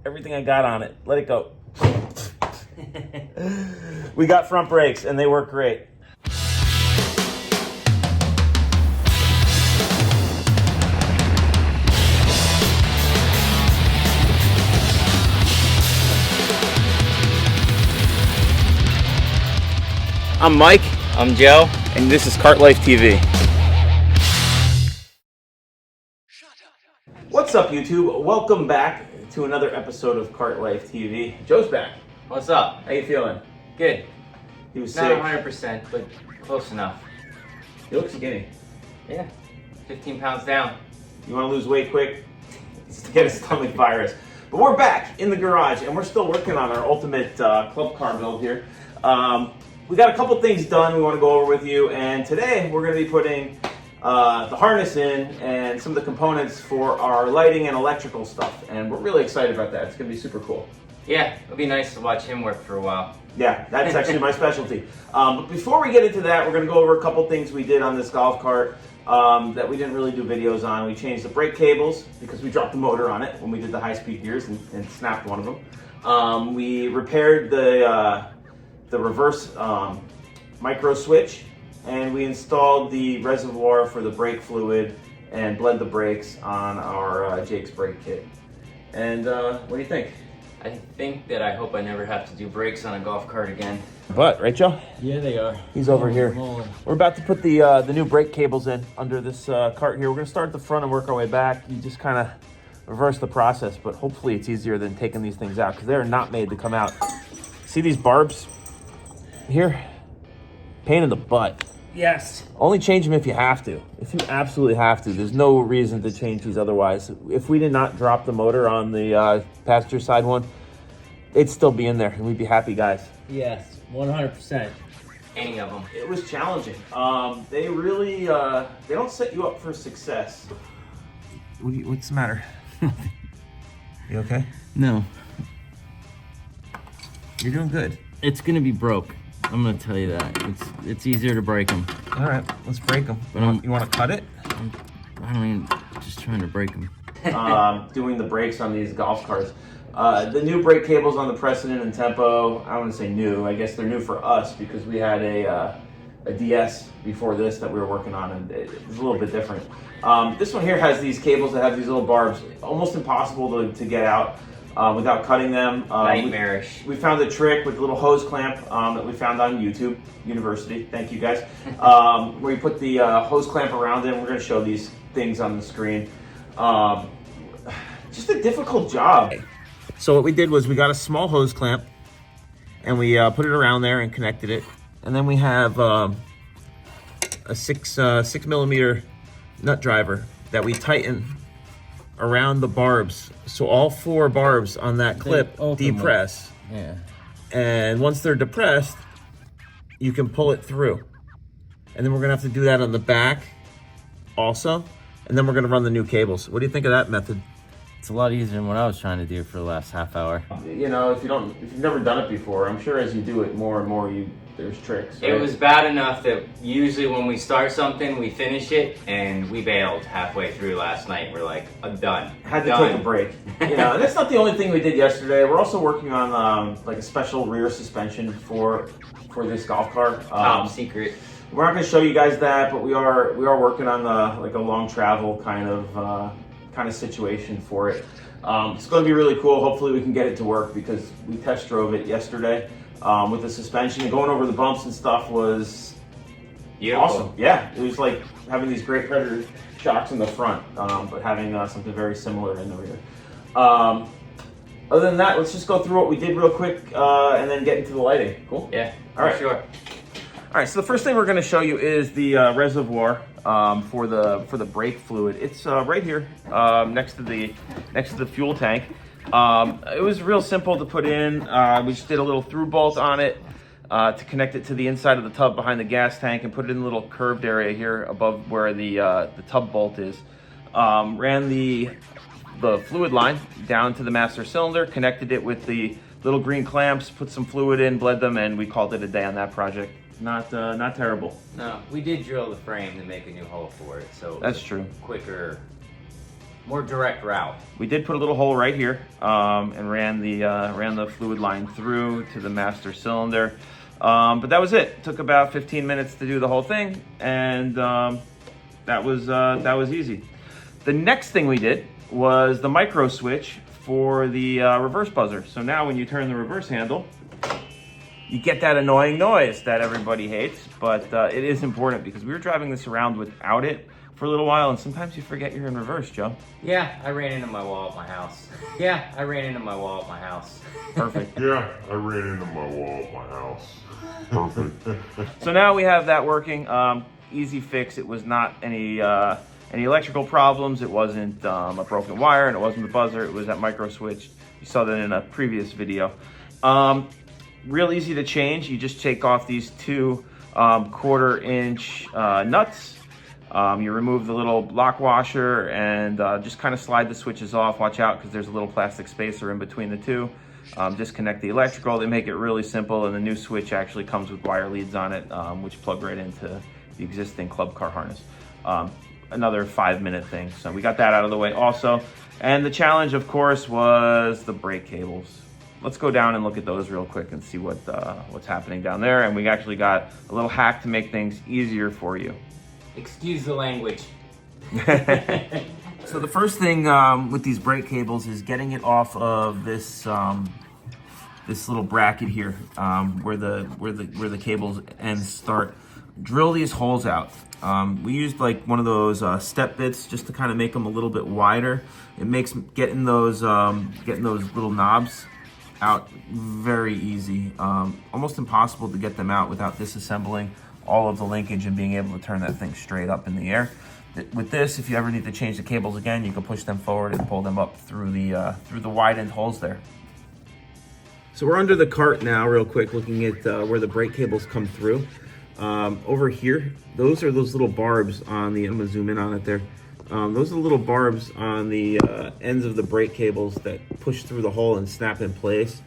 everything I got on it. Let it go. We got front brakes and they work great. I'm Mike. I'm Joe. And this is Kart Life TV. What's up, YouTube? Welcome back to another episode of Kart Life TV. Joe's back. What's up? How you feeling? Good. He was Not sick. 100%, but close enough. You look skinny. Yeah. 15 pounds down. You want to lose weight quick? It's to get a stomach virus. But we're back in the garage, and we're still working on our ultimate club car build here. We got a couple things done we want to go over with you, and today we're going to be putting the harness in and some of the components for our lighting and electrical stuff, and we're really excited about that. It's going to be super cool. Yeah, it'll be nice to watch him work for a while. Yeah, that's actually my specialty. But before we get into that, we're going to go over a couple things we did on this golf cart that we didn't really do videos on. We changed the brake cables because we dropped the motor on it when we did the high-speed gears and snapped one of them. We repaired the reverse micro switch, and we installed the reservoir for the brake fluid and bled the brakes on our Jake's brake kit. And what do you think? I think that I hope I never have to do brakes on a golf cart again. But, right, Joe? Yeah, they are. He's over here. We're about to put the new brake cables in under this cart here. We're going to start at the front and work our way back. You just kind of reverse the process, but hopefully it's easier than taking these things out because they are not made to come out. See these barbs here? Pain in the butt. Yes. Only change them if you have to. If you absolutely have to. There's no reason to change these otherwise. If we did not drop the motor on the passenger side one, it'd still be in there and we'd be happy guys. Yes, 100%. Any of them. It was challenging. They really, they don't set you up for success. What's the matter? You okay? No. You're doing good. It's gonna be broke. I'm gonna tell you that. It's easier to break them. All right, let's break them. But you want to cut it? I don't even, just trying to break them. Doing the brakes on these golf carts. The new brake cables on the Precedent and Tempo, I don't want to say new, I guess they're new for us because we had a DS before this that we were working on, and it's a little bit different. This one here has these cables that have these little barbs, almost impossible to get out without cutting them. Nightmarish. We found a trick with a little hose clamp that we found on YouTube University, thank you guys, where you put the hose clamp around it, and we're going to show these things on the screen. Just a difficult job. So what we did was we got a small hose clamp and we put it around there and connected it. And then we have a 6 millimeter nut driver that we tighten around the barbs. So all 4 barbs on that clip depress. Yeah. And once they're depressed, you can pull it through. And then we're gonna have to do that on the back also. And then we're gonna run the new cables. What do you think of that method? It's a lot easier than what I was trying to do for the last half hour. You know, if you've never done it before, I'm sure as you do it more and more, there's tricks. Right? It was bad enough that usually when we start something, we finish it, and we bailed halfway through last night. We're like, I'm done. Had to take a break. You know, and that's not the only thing we did yesterday. We're also working on like a special rear suspension for this golf cart. Top secret. We're not going to show you guys that, but we are working on like a long travel kind of situation for it. It's going to be really cool. Hopefully we can get it to work because we test drove it yesterday with the suspension, and going over the bumps and stuff was beautiful. Awesome. Yeah, it was like having these great Predator shocks in the front, but having something very similar in the rear. Other than that, let's just go through what we did real quick and then get into the lighting. Cool? Yeah, all right. Sure. All right, so the first thing we're going to show you is the reservoir for the brake fluid. It's right here next to the fuel tank. It was real simple to put in. We just did a little through bolt on it to connect it to the inside of the tub behind the gas tank and put it in a little curved area here above where the tub bolt is. Ran the fluid line down to the master cylinder, connected it with the little green clamps, put some fluid in, bled them, and we called it a day on that project. Not terrible. No, we did drill the frame to make a new hole for it, so that's true. Quicker More direct route. We did put a little hole right here and ran the fluid line through to the master cylinder. But that was it. It took about 15 minutes to do the whole thing, and that was easy. The next thing we did was the micro switch for the reverse buzzer. So now when you turn the reverse handle, you get that annoying noise that everybody hates, but it is important because we were driving this around without it for a little while, and sometimes you forget you're in reverse, Joe. Yeah, I ran into my wall at my house. Yeah, I ran into my wall at my house. Perfect. Yeah, I ran into my wall at my house. Perfect. So now we have that working. Easy fix. It was not any electrical problems. It wasn't a broken wire, and it wasn't the buzzer. It was that micro switch. You saw that in a previous video. Real easy to change. You just take off these two 1/4-inch nuts. You remove the little lock washer and just kind of slide the switches off. Watch out because there's a little plastic spacer in between the two. Disconnect the electrical. They make it really simple, and the new switch actually comes with wire leads on it, which plug right into the existing club car harness. Another 5-minute thing. So we got that out of the way also. And the challenge, of course, was the brake cables. Let's go down and look at those real quick and see what's happening down there. And we actually got a little hack to make things easier for you. Excuse the language. So the first thing with these brake cables is getting it off of this this little bracket here, where the cables ends start. Drill these holes out. We used like one of those step bits just to kind of make them a little bit wider. It makes getting those little knobs out very easy. Almost impossible to get them out without disassembling all of the linkage and being able to turn that thing straight up in the air. With this, if you ever need to change the cables again, you can push them forward and pull them up through the widened holes there. So we're under the cart now real quick, looking at where the brake cables come through. Over here, those are those little barbs on the, I'm gonna zoom in on it there. Those are the little barbs on the ends of the brake cables that push through the hole and snap in place.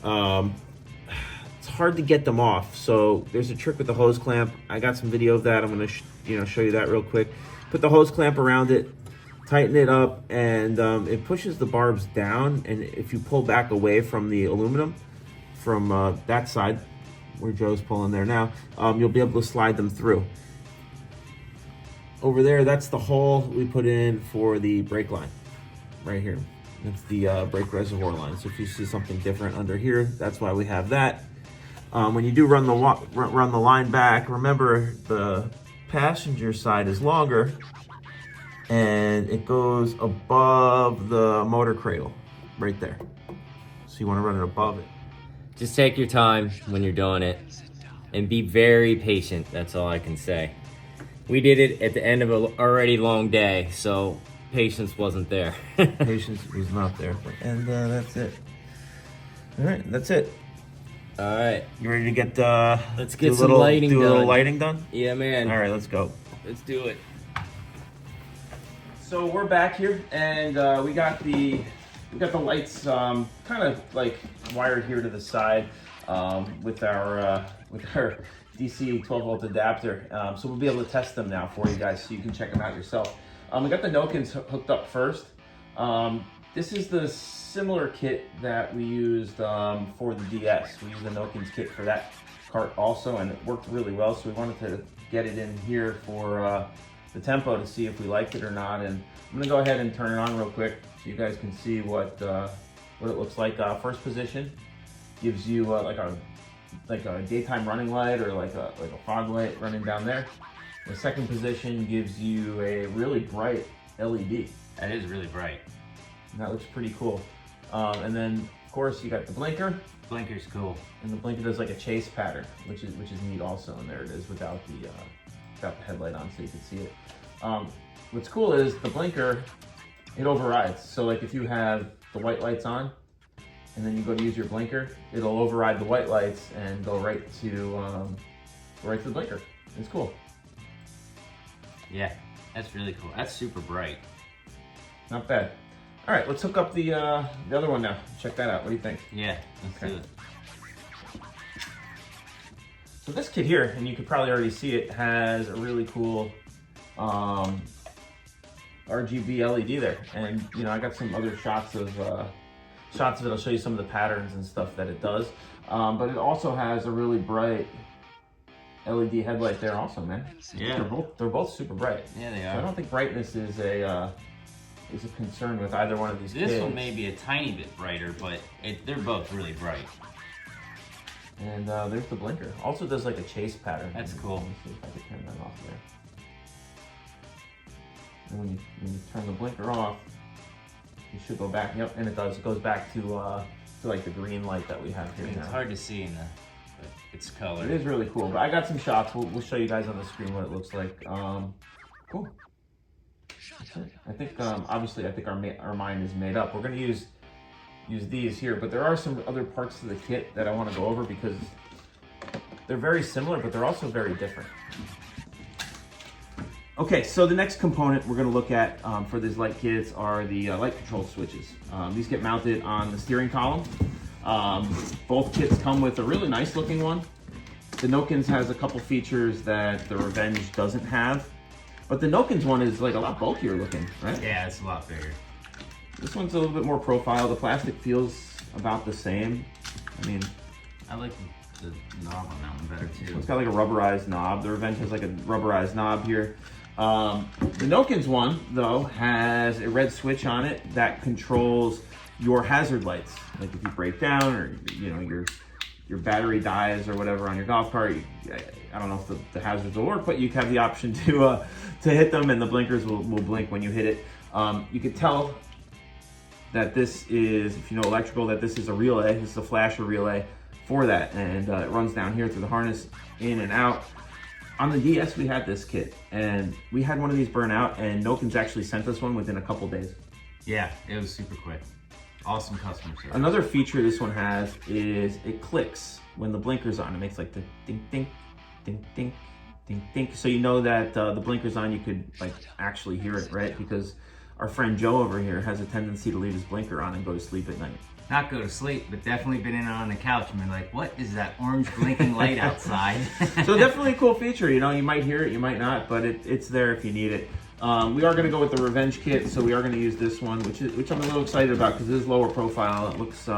It's hard to get them off, so there's a trick with the hose clamp. I got some video of that. I'm gonna show you that real quick. Put the hose clamp around it, tighten it up, and it pushes the barbs down. And if you pull back away from the aluminum, from that side, where Joe's pulling there now, you'll be able to slide them through. Over there, that's the hole we put in for the brake line, right here. That's the brake reservoir line. So if you see something different under here, that's why we have that. When you do run the line back, remember the passenger side is longer, and it goes above the motor cradle, right there. So you want to run it above it. Just take your time when you're doing it and be very patient. That's all I can say. We did it at the end of an already long day, so patience wasn't there. Patience was not there. And that's it. All right, that's it. All right. You ready to get let's get some lighting done. Do a little lighting done? Yeah, man. All right, let's go. Let's do it. So we're back here, and we got the lights kind of like wired here to the side with our DC 12-volt adapter. So we'll be able to test them now for you guys, so you can check them out yourself. We got the Nokins hooked up first. This is the similar kit that we used for the DS. We used the Nokins kit for that cart also, and it worked really well. So we wanted to get it in here for the tempo to see if we liked it or not. And I'm gonna go ahead and turn it on real quick so you guys can see what it looks like. First position gives you like a daytime running light, or like a fog light running down there. The second position gives you a really bright LED. That is really bright. And that looks pretty cool. And then of course you got the blinker. Blinker's cool. And the blinker does like a chase pattern, which is neat also. And there it is without the headlight on, so you can see it. What's cool is the blinker, it overrides. So like if you have the white lights on and then you go to use your blinker, it'll override the white lights and go right to the blinker. It's cool. Yeah, that's really cool. That's super bright. Not bad. All right, let's hook up the other one now. Check that out. What do you think? Yeah, let's do it. So this kit here, and you can probably already see it, has a really cool RGB LED there, and you know I got some other shots of it. I'll show you some of the patterns and stuff that it does, but it also has a really bright LED headlight there also, man. Yeah, they're both super bright. Yeah, they So are. I don't think brightness is a concern with either one of these kids. This one may be a tiny bit brighter, but they're both really bright. And there's the blinker. Also does like a chase pattern. That's cool. Let me see if I can turn that off there. And when you turn the blinker off, it should go back. Yep, and it does. It goes back to like the green light that we have here now. It's hard to see in its color. It is really cool. But I got some shots. We'll show you guys on the screen what it looks like. Cool. That's it. I think obviously I think our mind is made up. We're gonna use these here, but there are some other parts to the kit that I want to go over because they're very similar, but they're also very different. Okay, so the next component we're going to look at for these light kits are the light control switches. These get mounted on the steering column. Both kits come with a really nice looking one. The Nokins has a couple features that the Revenge doesn't have, but the Nokins one is like a lot bulkier looking, right? Yeah, it's a lot bigger. This one's a little bit more profile. The plastic feels about the same. I mean, I like the knob on that one better too. it's got like a rubberized knob. The Revenge has like a rubberized knob here. The Nokins one, though, has a red switch on it that controls your hazard lights. Like if you break down or, you know, your battery dies or whatever on your golf cart, I don't know if the hazards will work, but you have the option to hit them and the blinkers will blink when you hit it. You could tell that this is, if you know electrical, that this is a relay. This is a flasher relay for that, and it runs down here through the harness, in and out. On the DS, we had this kit, and we had one of these burn out, and Nokins actually sent us one within a couple days. Yeah, it was super quick. Awesome customer service. Another feature this one has is it clicks when the blinker's on. It makes like the ding, ding, ding, ding, ding, ding. So you know that the blinker's on, you could like actually hear it, right? Because our friend Joe over here has a tendency to leave his blinker on and go to sleep at night. Not go to sleep, but definitely been in on the couch and been like, what is that orange blinking light outside? So definitely a cool feature. You know, you might hear it, you might not, but it's there if you need it. We are going to go with the Revenge kit, so we are going to use this one, which I'm a little excited about because it is lower profile. It looks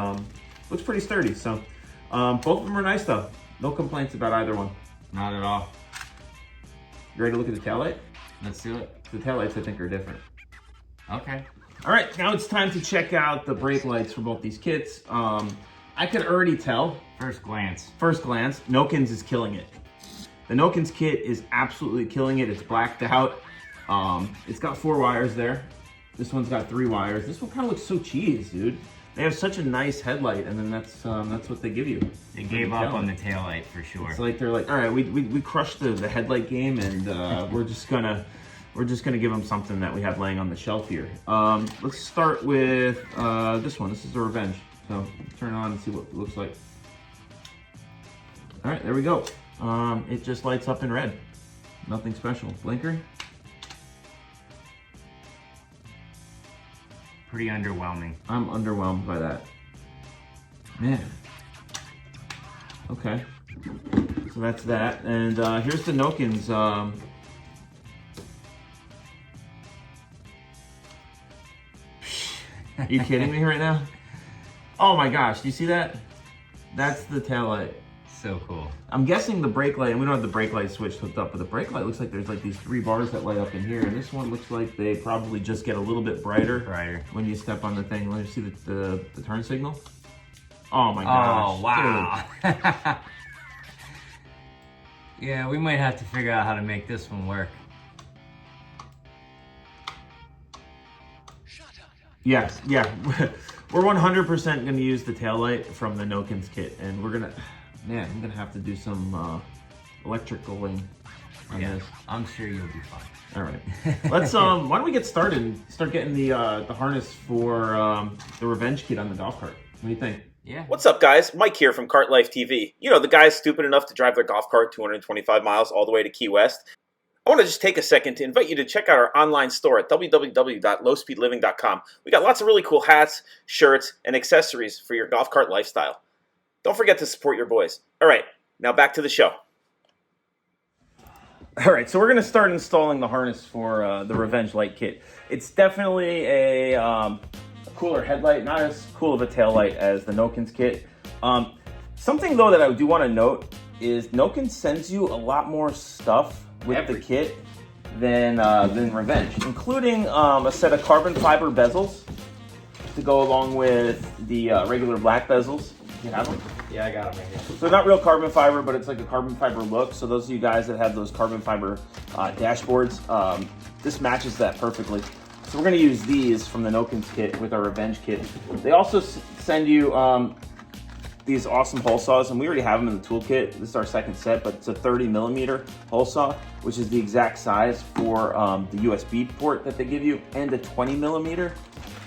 pretty sturdy. So both of them are nice though. No complaints about either one. Not at all. You ready to look at the taillight? Let's do it. The taillights I think are different. Okay. All right, now it's time to check out the brake lights for both these kits. I could already tell, First glance, Nokins is killing it. The Nokins kit is absolutely killing it. It's blacked out. It's got 4 wires there. This one's got 3 wires. This one kind of looks so cheese, dude. They have such a nice headlight, and then that's what they give you. They gave up on the taillight for sure. It's like they're like, all right, we crushed the headlight game, and we're just gonna give them something that we have laying on the shelf here. Let's start with this one. This is the Revenge. So turn it on and see what it looks like. All right, there we go. It just lights up in red. Nothing special. Blinker. Pretty underwhelming. I'm underwhelmed by that. Man. Okay. So that's that. And here's the Nokins. Are you kidding me right now? Oh my gosh, do you see that? That's the taillight. So cool. I'm guessing the brake light, and we don't have the brake light switch hooked up, but the brake light looks like there's like these 3 bars that light up in here, and this one looks like they probably just get a little bit brighter when you step on the thing. Let me see the turn signal. Oh my gosh. Oh, wow. Yeah, we might have to figure out how to make this one work. Yeah. We're 100% going to use the taillight from the Nokins kit, and we're going to, man, I'm going to have to do some electricaling on this. I'm sure you'll be fine. All right. Let's, why don't we get started and start getting the harness for the Revenge kit on the golf cart. What do you think? Yeah. What's up, guys? Mike here from Cart Life TV. You know, the guys stupid enough to drive their golf cart 225 miles all the way to Key West. I want to just take a second to invite you to check out our online store at www.lowspeedliving.com. We got lots of really cool hats, shirts, and accessories for your golf cart lifestyle. Don't forget to support your boys. All right, now back to the show. All right, so we're gonna start installing the harness for the Revenge light kit. It's definitely a cooler headlight, not as cool of a tail light as the Nokins kit. Something though that I do want to note is Nokins sends you a lot more stuff with the kit than Revenge, including a set of carbon fiber bezels to go along with the regular black bezels. You have them? Yeah, I got them right here. So not real carbon fiber, but it's like a carbon fiber look. So those of you guys that have those carbon fiber dashboards, this matches that perfectly. So we're gonna use these from the Nokins kit with our Revenge kit. They also send you these awesome hole saws, and we already have them in the toolkit. This is our second set, but it's a 30mm hole saw, which is the exact size for the USB port that they give you, and a 20mm.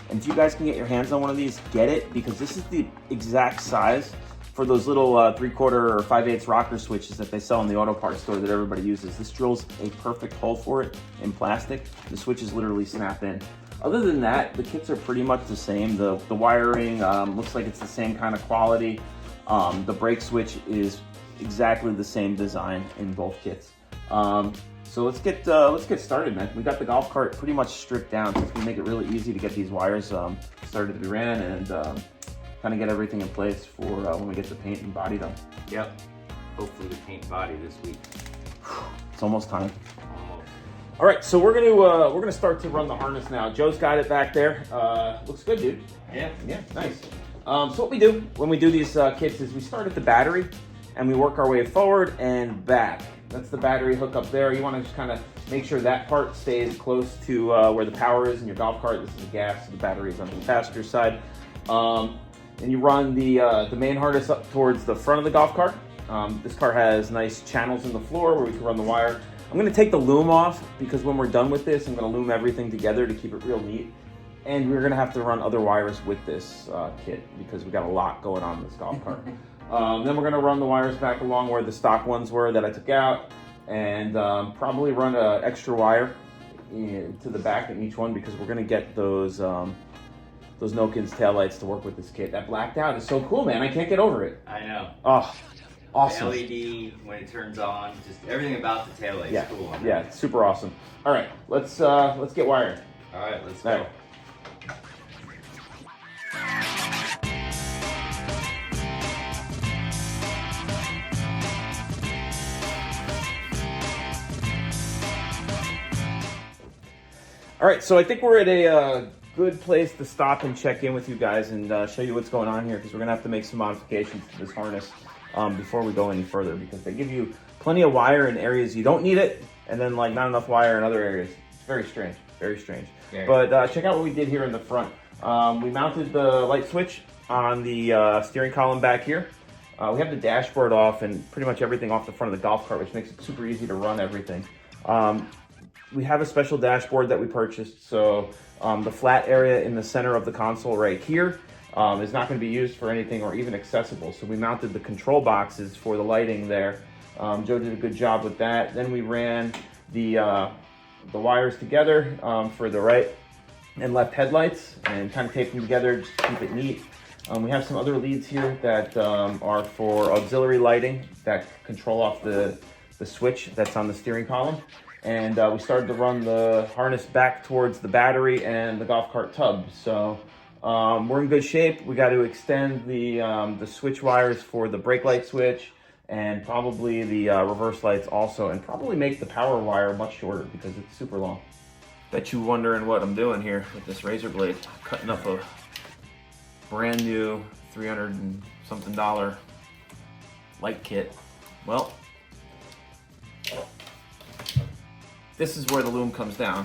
And if you guys can get your hands on one of these, get it, because this is the exact size for those little 3/4 or 5/8 rocker switches that they sell in the auto parts store that everybody uses. This drills a perfect hole for it in plastic. The switches literally snap in. Other than that, the kits are pretty much the same. The wiring looks like it's the same kind of quality. The brake switch is exactly the same design in both kits. So let's get started, man. We got the golf cart pretty much stripped down, so it's gonna make it really easy to get these wires started to be ran and kind of get everything in place for when we get the paint and body done. Yep. Hopefully the paint body this week. It's almost time. Almost. All right, so we're gonna start to run the harness now. Joe's got it back there. Looks good, dude. Yeah. Yeah, nice. So what we do when we do these kits is we start at the battery and we work our way forward and back. That's the battery hook up there. You want to just kind of make sure that part stays close to where the power is in your golf cart. This is the gas, so the battery is on the passenger side. And you run the main harness up towards the front of the golf cart. This car has nice channels in the floor where we can run the wire. I'm going to take the loom off because when we're done with this, I'm going to loom everything together to keep it real neat. And we're going to have to run other wires with this kit because we got a lot going on in this golf cart. Then we're going to run the wires back along where the stock ones were that I took out, and probably run an extra wire to the back in each one because we're going to get those Nokins taillights to work with this kit. That blacked out is so cool, man. I can't get over it. I know. Oh, awesome. The LED when it turns on, just everything about the taillight is cool. Yeah, it's super awesome. All right, let's get wired. All right, let's go. Right. All right, so I think we're at a good place to stop and check in with you guys and show you what's going on here because we're gonna have to make some modifications to this harness before we go any further because they give you plenty of wire in areas you don't need it and then like not enough wire in other areas. It's very strange, very strange. Yeah. But check out what we did here in the front. We mounted the light switch on the steering column back here. We have the dashboard off and pretty much everything off the front of the golf cart, which makes it super easy to run everything. We have a special dashboard that we purchased, so the flat area in the center of the console right here is not going to be used for anything or even accessible. So we mounted the control boxes for the lighting there. Joe did a good job with that. Then we ran the wires together for the right and left headlights and kind of taped them together just to keep it neat. We have some other leads here that are for auxiliary lighting that control off the switch that's on the steering column. And we started to run the harness back towards the battery and the golf cart tub. So we're in good shape. We got to extend the switch wires for the brake light switch and probably the reverse lights also, and probably make the power wire much shorter because it's super long. Bet you wondering what I'm doing here with this razor blade. Cutting up a brand new $300 and something light kit. Well, this is where the loom comes down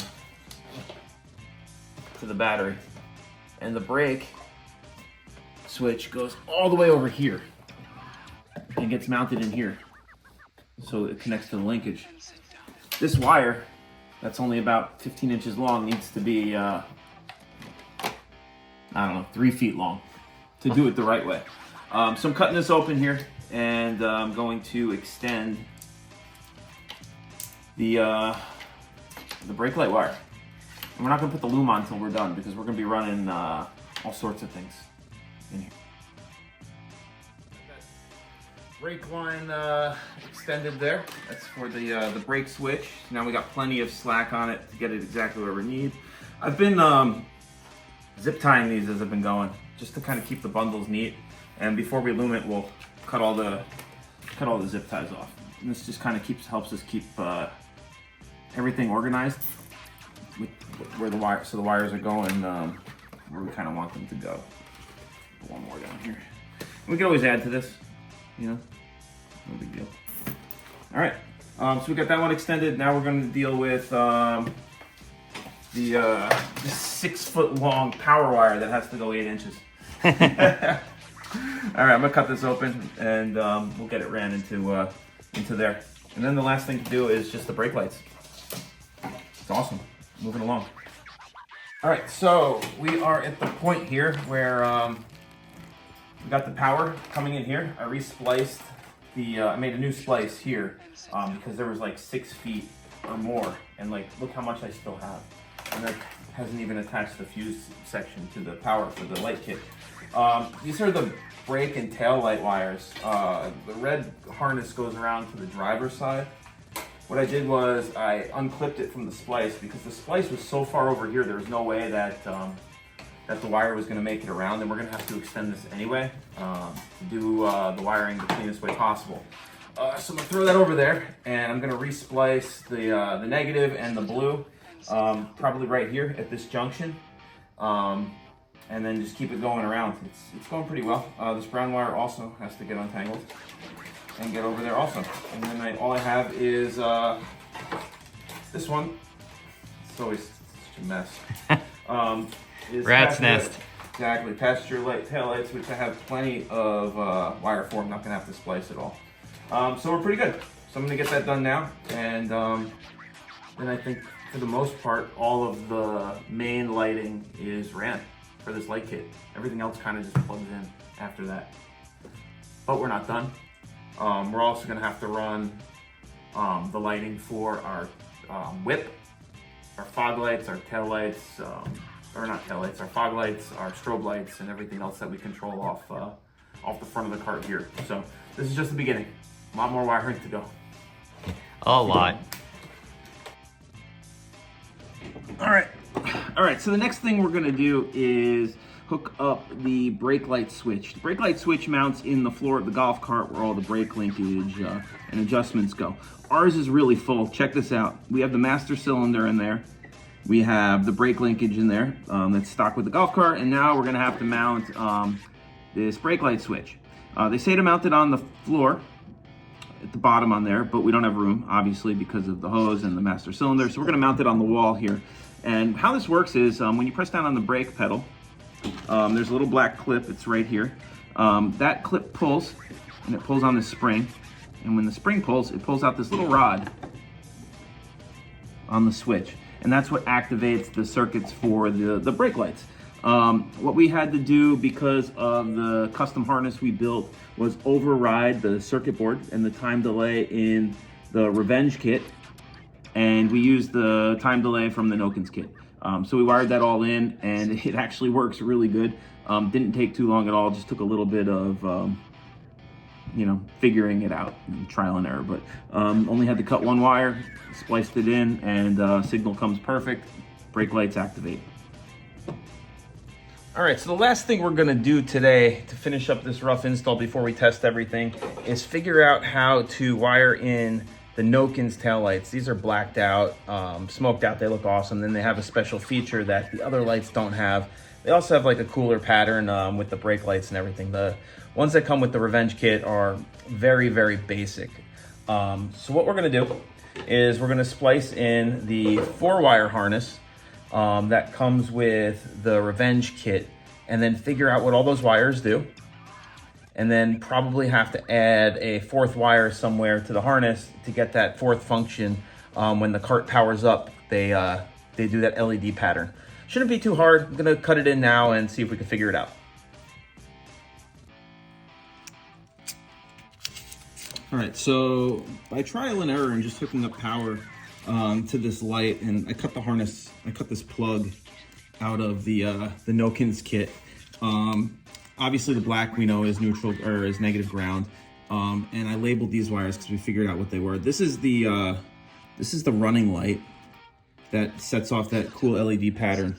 to the battery, and the brake switch goes all the way over here and gets mounted in here, so it connects to the linkage. This wire, that's only about 15 inches long, needs to be, I don't know, 3 feet long to do it the right way. So I'm cutting this open here, and I'm going to extend the brake light wire. And we're not gonna put the loom on until we're done because we're gonna be running all sorts of things in here. brake line extended there. That's for the brake switch. Now we got plenty of slack on it to get it exactly where we need. I've been zip tying these as I've been going, just to kind of keep the bundles neat. And before we loom it, we'll cut all the zip ties off. And this just kind of helps us keep everything organized with where the wires are going where we kind of want them to go. Put one more down here. We can always add to this, you know, no big deal. All right, so we got that one extended. Now we're going to deal with the 6 foot long power wire that has to go 8 inches. All right, I'm gonna cut this open and we'll get it ran into there. And then the last thing to do is just the brake lights. It's awesome. Moving along. All right, so we are at the point here where we got the power coming in here. I respliced I made a new splice here because there was like 6 feet or more, and like look how much I still have, and that hasn't even attached the fuse section to the power for the light kit. These are the brake and tail light wires. The red harness goes around to the driver's side. What I did was I unclipped it from the splice because the splice was so far over here, there was no way that the wire was going to make it around, and we're going to have to extend this anyway to do the wiring the cleanest way possible. So I'm going to throw that over there, and I'm going to resplice the negative and the blue, probably right here at this junction, and then just keep it going around. It's going pretty well. This brown wire also has to get untangled and get over there also. And then all I have is this one. It's always such a mess. Rat's nest. Exactly, passenger light taillights, which I have plenty of wire for. I'm not gonna have to splice it all. So we're pretty good. So I'm gonna get that done now, and then I think for the most part, all of the main lighting is ran for this light kit. Everything else kind of just plugs in after that. But we're not done. We're also gonna have to run the lighting for our whip, our fog lights, our tail lights, or not tail lights, our fog lights, our strobe lights, and everything else that we control off the front of the cart here. So this is just the beginning. A lot more wiring to go. A lot. All right, so the next thing we're gonna do is hook up the brake light switch. The brake light switch mounts in the floor of the golf cart where all the brake linkage and adjustments go. Ours is really full. Check this out. We have the master cylinder in there. We have the brake linkage in there that's stock with the golf cart, and now we're gonna have to mount this brake light switch. They say to mount it on the floor at the bottom on there, but we don't have room, obviously, because of the hose and the master cylinder, so we're gonna mount it on the wall here. And how this works is when you press down on the brake pedal, there's a little black clip, it's right here. That clip pulls, and it pulls on this spring, and when the spring pulls, it pulls out this little rod on the switch. And that's what activates the circuits for the brake lights. What we had to do because of the custom harness we built was override the circuit board and the time delay in the Revenge kit, and we used the time delay from the Nokins kit. So we wired that all in, and it actually works really good. Didn't take too long at all, just took a little bit of figuring it out, trial and error, but only had to cut one wire, spliced it in, and signal comes perfect, brake lights activate. All right, so the last thing we're gonna do today to finish up this rough install before we test everything is figure out how to wire in the Nokins taillights. These are blacked out, smoked out, they look awesome. Then they have a special feature that the other lights don't have. They also have like a cooler pattern with the brake lights and everything. The ones that come with the Revenge kit are very, very basic. So what we're gonna do is we're gonna splice in the 4-wire harness that comes with the Revenge kit, and then figure out what all those wires do. And then probably have to add a 4th wire somewhere to the harness to get that 4th function. When the cart powers up, they do that LED pattern. Shouldn't be too hard. I'm gonna cut it in now and see if we can figure it out. All right, so by trial and error and just hooking up power to this light, and I cut the harness, I cut this plug out of the Nokins kit. Obviously the black we know is neutral or is negative ground. And I labeled these wires because we figured out what they were. This is the running light that sets off that cool LED pattern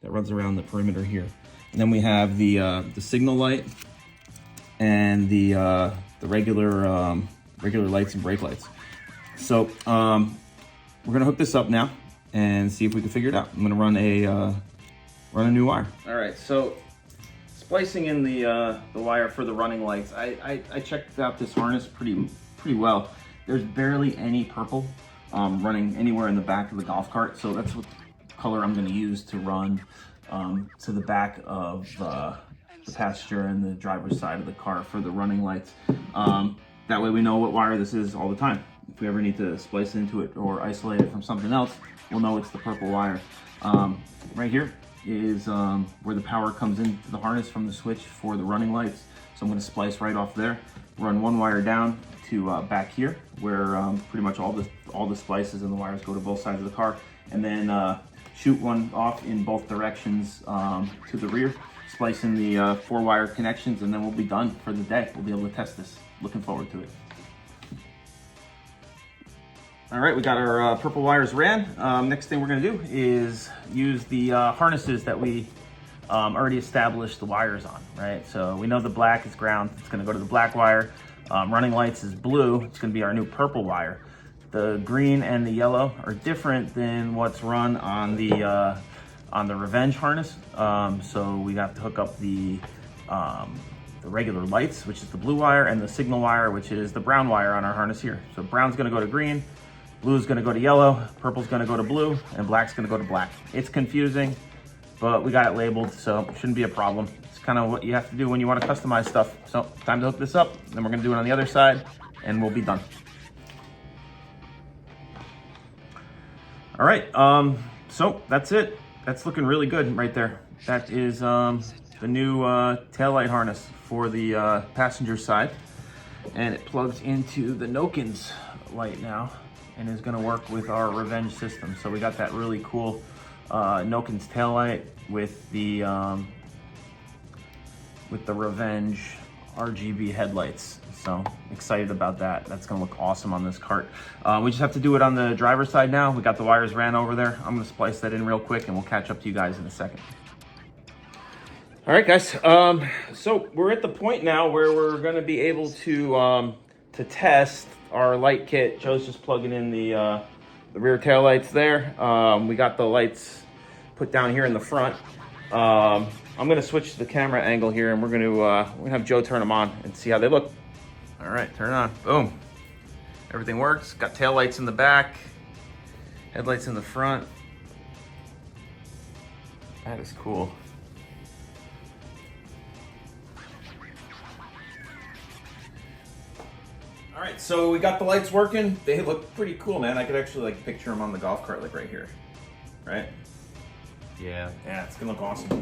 that runs around the perimeter here. And then we have the signal light and the regular lights and brake lights. So we're gonna hook this up now and see if we can figure it out. I'm gonna run a new wire. All right, so splicing in the wire for the running lights. I checked out this harness pretty well. There's barely any purple running anywhere in the back of the golf cart, so that's what color I'm going to use to run to the back of the passenger and the driver's side of the car for the running lights. That way we know what wire this is all the time. If we ever need to splice into it or isolate it from something else, we'll know it's the purple wire. Right here is where the power comes into the harness from the switch for the running lights. So I'm going to splice right off there, run one wire down to back here, where pretty much all the splices and the wires go to both sides of the car, and then shoot one off in both directions to the rear, splice in the 4-wire connections, and then we'll be done for the day. We'll be able to test this. Looking forward to it. All right, we got our purple wires ran. Next thing we're gonna do is use the harnesses that we already established the wires on, right? So we know the black is ground, it's gonna go to the black wire. Running lights is blue, it's gonna be our new purple wire. The green and the yellow are different than what's run on the Revenge harness. So we have to hook up the regular lights, which is the blue wire, and the signal wire, which is the brown wire on our harness here. So brown's gonna go to green, blue's gonna go to yellow, purple's gonna go to blue, and black's gonna go to black. It's confusing, but we got it labeled, so it shouldn't be a problem. It's kind of what you have to do when you want to customize stuff. So time to hook this up, then we're gonna do it on the other side, and we'll be done. All right, so that's it. That's looking really good right there. That is the new taillight harness for the passenger side, and it plugs into the Nokins light now, and is going to work with our Revenge system. So we got that really cool Nokins taillight with the Revenge RGB headlights. So excited about that. That's going to look awesome on this cart. We just have to do it on the driver's side now. We got the wires ran over there. I'm going to splice that in real quick, and we'll catch up to you guys in a second. All right, guys. So we're at the point now where we're going to be able to test our light kit. Joe's just plugging in the rear tail lights there. We got the lights put down here in the front. I'm gonna switch the camera angle here, and we're gonna have Joe turn them on and see how they look. All right, turn it on. Boom. Everything works. Got tail lights in the back, headlights in the front. That is cool. All right, so we got the lights working. They look pretty cool, man. I could actually like picture them on the golf cart, like right here, right? Yeah. Yeah, it's gonna look awesome.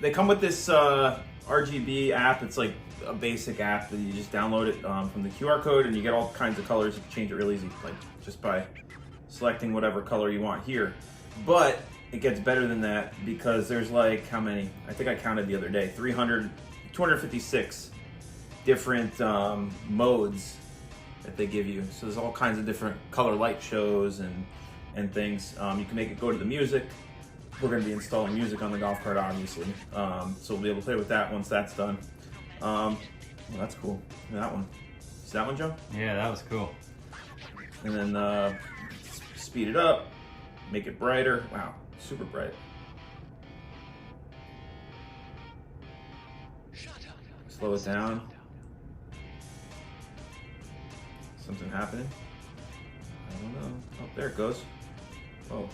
They come with this RGB app. It's like a basic app that you just download it from the QR code, and you get all kinds of colors. You can change it real easy, like just by selecting whatever color you want here. But it gets better than that, because there's like, how many? I think I counted the other day, 256 different modes that they give you. So there's all kinds of different color light shows and things. You can make it go to the music. We're going to be installing music on the golf cart, obviously. So we'll be able to play with that once that's done. Well, that's cool. That one. See that one, Joe? Yeah, that was cool. And then speed it up, make it brighter. Wow, super bright. Slow it down. Something happening? I don't know. Oh, there it goes. Oh,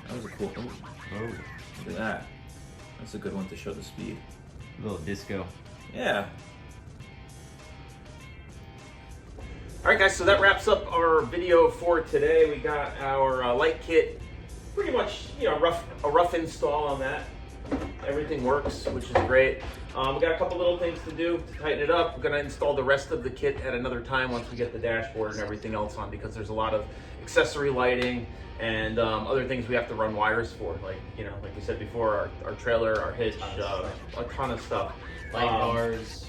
that was a cool. Oh, look at that. That's a good one to show the speed. A little disco. Yeah. All right, guys, so that wraps up our video for today. We got our light kit, pretty much, you know, a rough install on that. Everything works, which is great. We got a couple little things to do to tighten it up. We're gonna install the rest of the kit at another time once we get the dashboard and everything else on, because there's a lot of accessory lighting and other things we have to run wires for. Like, you know, like we said before, our trailer, our hitch, a ton of stuff. Light bars.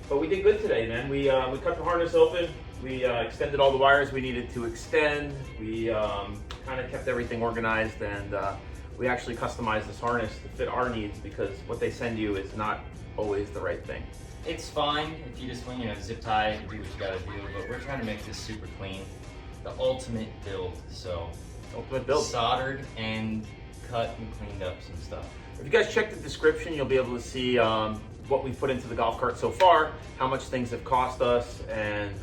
But we did good today, man. We cut the harness open. We extended all the wires we needed to extend. We kind of kept everything organized, and we actually customized this harness to fit our needs, because what they send you is not always the right thing. It's fine if you just want, zip tie it and do what you gotta do, but we're trying to make this super clean. The ultimate build, so. Ultimate build. Soldered and cut and cleaned up some stuff. If you guys check the description, you'll be able to see what we've put into the golf cart so far, how much things have cost us, and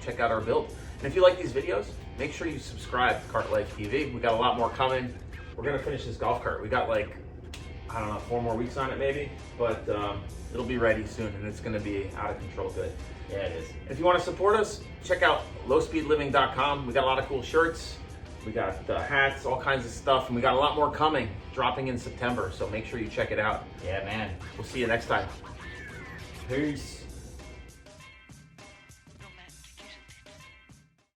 check out our build. And if you like these videos, make sure you subscribe to Cart Life TV. We got a lot more coming. We're gonna finish this golf cart. We got like, I don't know, 4 more weeks on it maybe, but it'll be ready soon, and it's gonna be out of control good. Yeah, it is. If you wanna support us, check out lowspeedliving.com. We got a lot of cool shirts. We got hats, all kinds of stuff, and we got a lot more coming, dropping in September, so make sure you check it out. Yeah, man. We'll see you next time. Peace.